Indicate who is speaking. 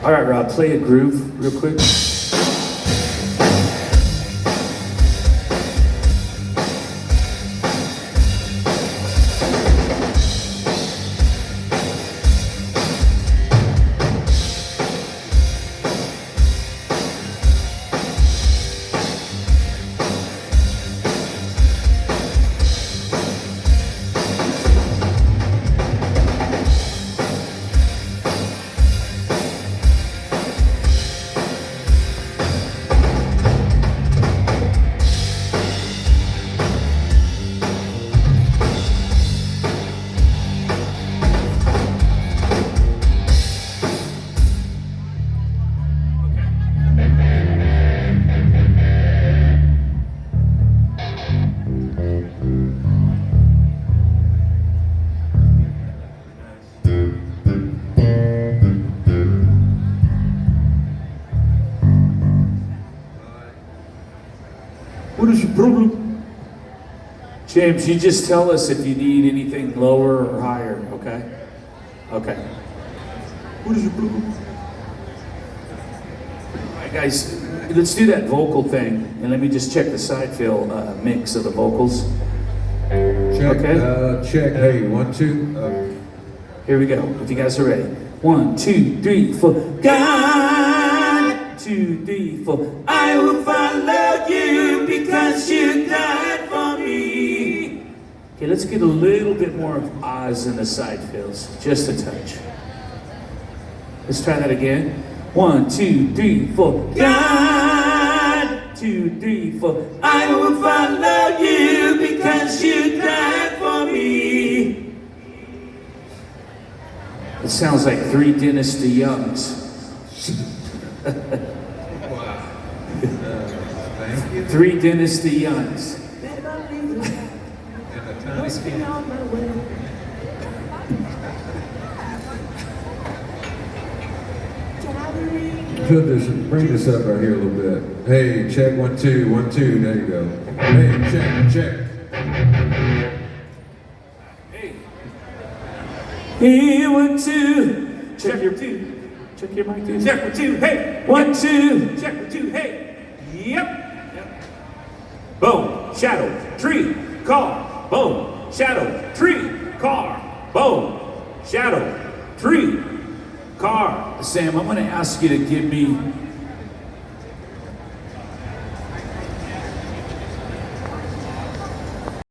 Speaker 1: All right, Rob, play a groove real quick. What is your problem? James, you just tell us if you need anything lower or higher, okay? Okay. What is your problem? All right, guys, let's do that vocal thing, and let me just check the side fill mix of the vocals.
Speaker 2: Check,
Speaker 1: Okay.
Speaker 2: check. Hey, 1, 2.
Speaker 1: Here we go, if you guys are ready. 1, 2, 3, 4. God, 2, 3, 4. I will follow you because you died for me. Okay, let's get a little bit more of Oz in the side fills, just a touch. Let's try that again. 1, 2, 3, 4. God, 2, 3, 4. I will follow you because you died for me. It sounds like 3 Dynasty Youngs.
Speaker 2: Thank you.
Speaker 1: 3 Dynasty Youngs.
Speaker 2: Bring this up right here a little bit. Hey, check 1, 2, 1, 2. There you go. Hey, check.
Speaker 1: Hey, 1, 2. Check your 2. Check your mic, 2. Check 1, 2. Hey, 1, 2. Check 1, 2. Hey. Yep. Boom. Shadow. Tree. Car. Boom. Shadow. Tree. Car. Boom. Shadow. Tree. Car. Sam, I'm going to ask you to give me